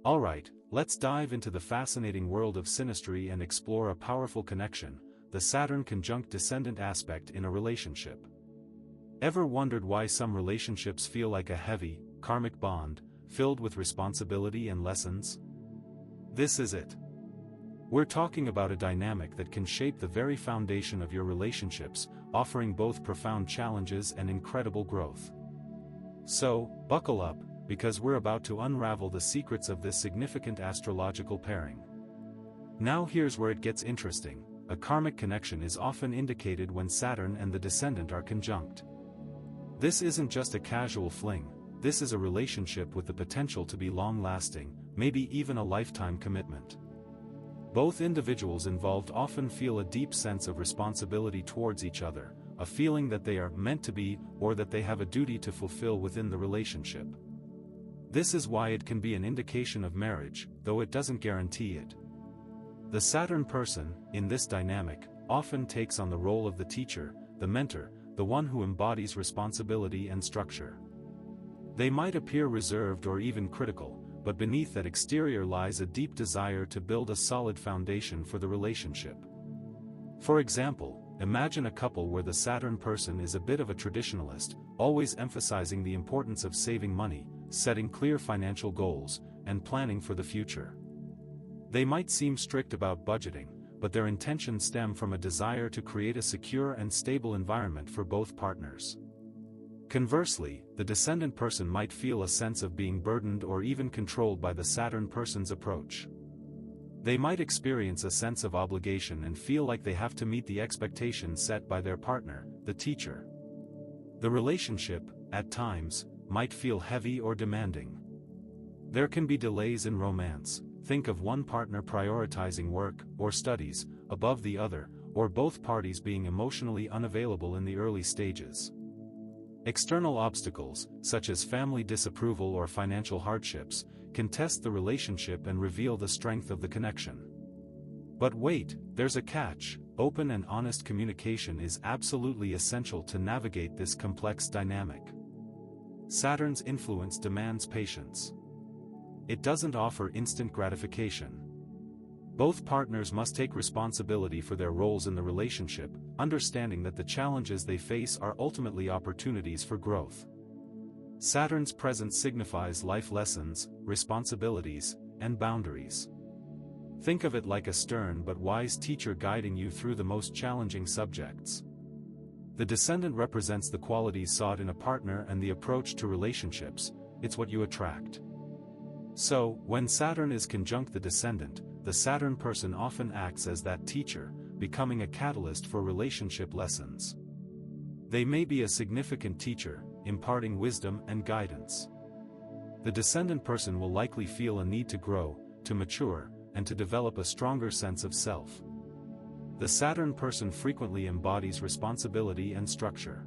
Alright, let's dive into the fascinating world of synastry and explore a powerful connection, the Saturn conjunct descendant aspect in a relationship. Ever wondered why some relationships feel like a heavy, karmic bond, filled with responsibility and lessons? This is it. We're talking about a dynamic that can shape the very foundation of your relationships, offering both profound challenges and incredible growth. So, buckle up, because we're about to unravel the secrets of this significant astrological pairing. Now here's where it gets interesting. A karmic connection is often indicated when Saturn and the descendant are conjunct. This isn't just a casual fling, this is a relationship with the potential to be long-lasting, maybe even a lifetime commitment. Both individuals involved often feel a deep sense of responsibility towards each other, a feeling that they are meant to be or that they have a duty to fulfill within the relationship. This is why it can be an indication of marriage, though it doesn't guarantee it. The Saturn person, in this dynamic, often takes on the role of the teacher, the mentor, the one who embodies responsibility and structure. They might appear reserved or even critical, but beneath that exterior lies a deep desire to build a solid foundation for the relationship. For example, imagine a couple where the Saturn person is a bit of a traditionalist, always emphasizing the importance of saving money, setting clear financial goals, and planning for the future. They might seem strict about budgeting, but their intentions stem from a desire to create a secure and stable environment for both partners. Conversely, the descendant person might feel a sense of being burdened or even controlled by the Saturn person's approach. They might experience a sense of obligation and feel like they have to meet the expectations set by their partner, the teacher. The relationship, at times, might feel heavy or demanding. There can be delays in romance. Think of one partner prioritizing work or studies above the other, or both parties being emotionally unavailable in the early stages. External obstacles, such as family disapproval or financial hardships, can test the relationship and reveal the strength of the connection. But wait, there's a catch. Open and honest communication is absolutely essential to navigate this complex dynamic. Saturn's influence demands patience. It doesn't offer instant gratification. Both partners must take responsibility for their roles in the relationship, understanding that the challenges they face are ultimately opportunities for growth. Saturn's presence signifies life lessons, responsibilities, and boundaries. Think of it like a stern but wise teacher guiding you through the most challenging subjects. The descendant represents the qualities sought in a partner and the approach to relationships. It's what you attract. So, when Saturn is conjunct the descendant, the Saturn person often acts as that teacher, becoming a catalyst for relationship lessons. They may be a significant teacher, imparting wisdom and guidance. The descendant person will likely feel a need to grow, to mature, and to develop a stronger sense of self. The Saturn person frequently embodies responsibility and structure.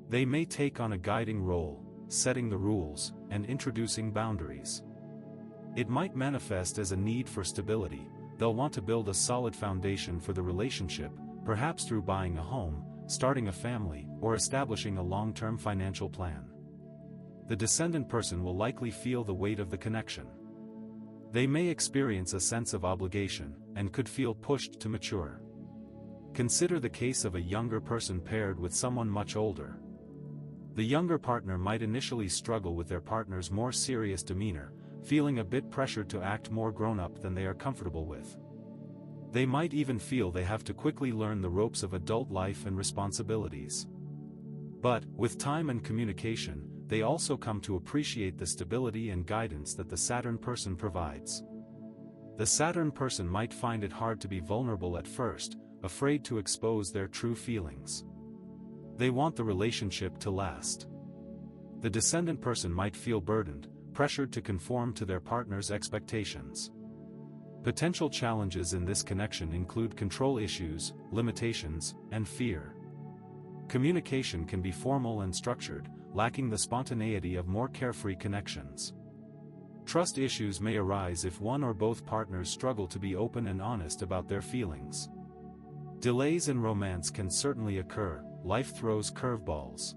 They may take on a guiding role, setting the rules, and introducing boundaries. It might manifest as a need for stability. They'll want to build a solid foundation for the relationship, perhaps through buying a home, starting a family, or establishing a long-term financial plan. The descendant person will likely feel the weight of the connection. They may experience a sense of obligation, and could feel pushed to mature. Consider the case of a younger person paired with someone much older. The younger partner might initially struggle with their partner's more serious demeanor, feeling a bit pressured to act more grown-up than they are comfortable with. They might even feel they have to quickly learn the ropes of adult life and responsibilities. But, with time and communication, they also come to appreciate the stability and guidance that the Saturn person provides. The Saturn person might find it hard to be vulnerable at first, afraid to expose their true feelings. They want the relationship to last. The descendant person might feel burdened, pressured to conform to their partner's expectations. Potential challenges in this connection include control issues, limitations, and fear. Communication can be formal and structured, lacking the spontaneity of more carefree connections. Trust issues may arise if one or both partners struggle to be open and honest about their feelings. Delays in romance can certainly occur. Life throws curveballs.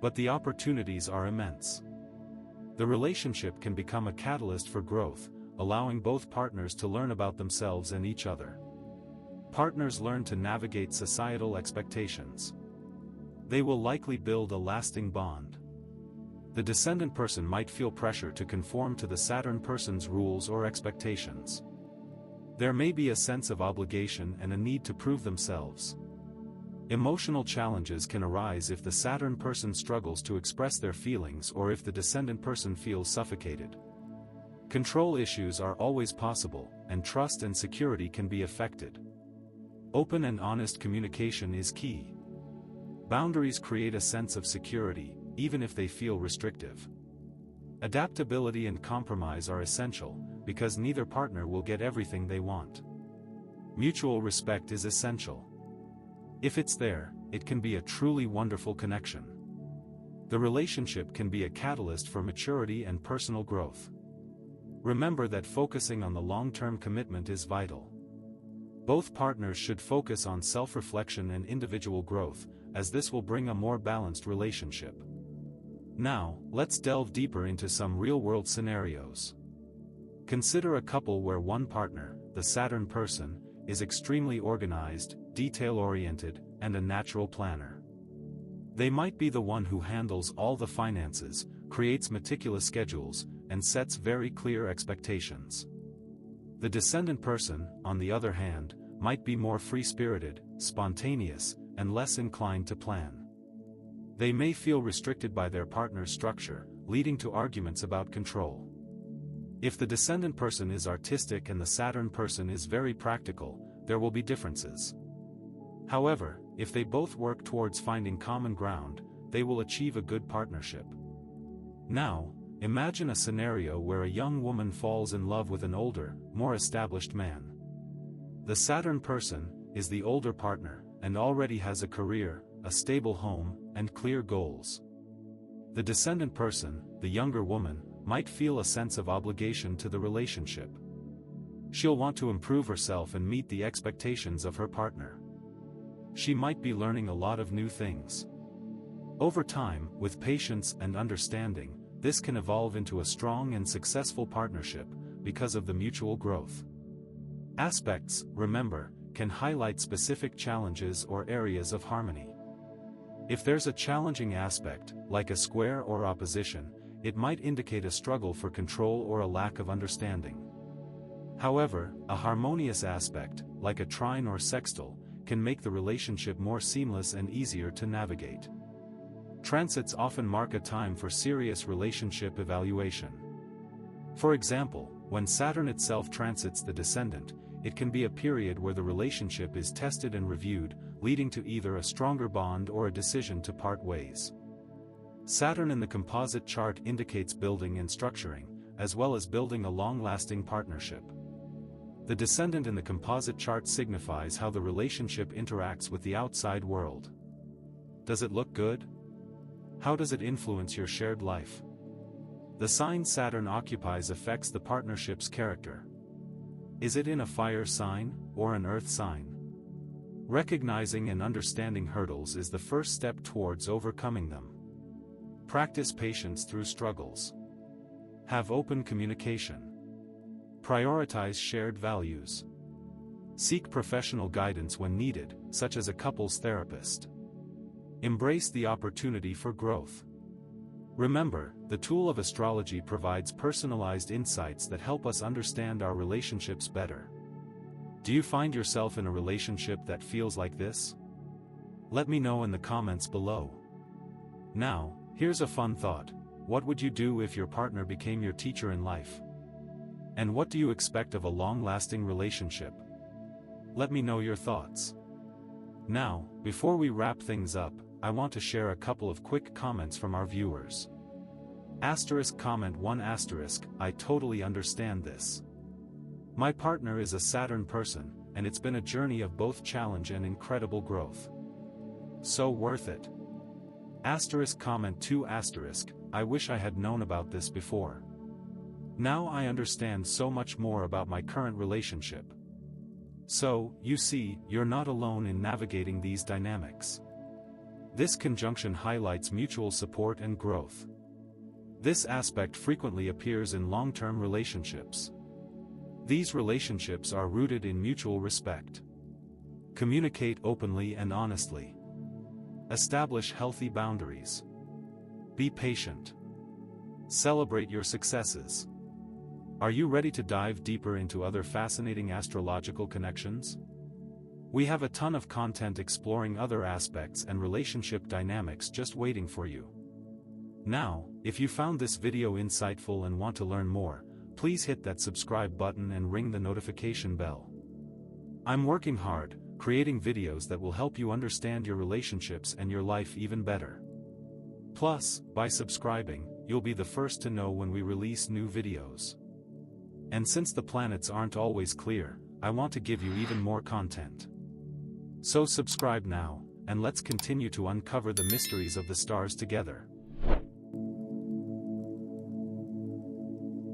But the opportunities are immense. The relationship can become a catalyst for growth, allowing both partners to learn about themselves and each other. Partners learn to navigate societal expectations. They will likely build a lasting bond. The Descendant person might feel pressure to conform to the Saturn person's rules or expectations. There may be a sense of obligation and a need to prove themselves. Emotional challenges can arise if the Saturn person struggles to express their feelings or if the Descendant person feels suffocated. Control issues are always possible, and trust and security can be affected. Open and honest communication is key. Boundaries create a sense of security, even if they feel restrictive. Adaptability and compromise are essential, because neither partner will get everything they want. Mutual respect is essential. If it's there, it can be a truly wonderful connection. The relationship can be a catalyst for maturity and personal growth. Remember that focusing on the long-term commitment is vital. Both partners should focus on self-reflection and individual growth, as this will bring a more balanced relationship. Now, let's delve deeper into some real-world scenarios. Consider a couple where one partner, the Saturn person, is extremely organized, detail-oriented, and a natural planner. They might be the one who handles all the finances, creates meticulous schedules, and sets very clear expectations. The Descendant person, on the other hand, might be more free-spirited, spontaneous, and less inclined to plan. They may feel restricted by their partner's structure, leading to arguments about control. If the Descendant person is artistic and the Saturn person is very practical, there will be differences. However, if they both work towards finding common ground, they will achieve a good partnership. Now, imagine a scenario where a young woman falls in love with an older, more established man. The Saturn person is the older partner and already has a career, a stable home, and clear goals. The Descendant person, the younger woman, might feel a sense of obligation to the relationship. She'll want to improve herself and meet the expectations of her partner. She might be learning a lot of new things. Over time, with patience and understanding, this can evolve into a strong and successful partnership, because of the mutual growth. Aspects, remember, can highlight specific challenges or areas of harmony. If there's a challenging aspect, like a square or opposition, it might indicate a struggle for control or a lack of understanding. However, a harmonious aspect, like a trine or sextile, can make the relationship more seamless and easier to navigate. Transits often mark a time for serious relationship evaluation. For example, when Saturn itself transits the Descendant, it can be a period where the relationship is tested and reviewed, leading to either a stronger bond or a decision to part ways. Saturn in the composite chart indicates building and structuring, as well as building a long-lasting partnership. The Descendant in the composite chart signifies how the relationship interacts with the outside world. Does it look good? How does it influence your shared life? The sign Saturn occupies affects the partnership's character. Is it in a fire sign, or an earth sign? Recognizing and understanding hurdles is the first step towards overcoming them. Practice patience through struggles. Have open communication. Prioritize shared values. Seek professional guidance when needed, such as a couples therapist. Embrace the opportunity for growth. Remember, the tool of astrology provides personalized insights that help us understand our relationships better. Do you find yourself in a relationship that feels like this? Let me know in the comments below. Now, here's a fun thought. What would you do if your partner became your teacher in life? And what do you expect of a long-lasting relationship? Let me know your thoughts. Now, before we wrap things up, I want to share a couple of quick comments from our viewers. Comment 1 I totally understand this. My partner is a Saturn person, and it's been a journey of both challenge and incredible growth. So worth it. Comment 2 I wish I had known about this before. Now I understand so much more about my current relationship. So, you see, you're not alone in navigating these dynamics. This conjunction highlights mutual support and growth. This aspect frequently appears in long-term relationships. These relationships are rooted in mutual respect. Communicate openly and honestly. Establish healthy boundaries. Be patient. Celebrate your successes. Are you ready to dive deeper into other fascinating astrological connections? We have a ton of content exploring other aspects and relationship dynamics just waiting for you. Now, if you found this video insightful and want to learn more, please hit that subscribe button and ring the notification bell. I'm working hard, creating videos that will help you understand your relationships and your life even better. Plus, by subscribing, you'll be the first to know when we release new videos. And since the planets aren't always clear, I want to give you even more content. So subscribe now, and let's continue to uncover the mysteries of the stars together.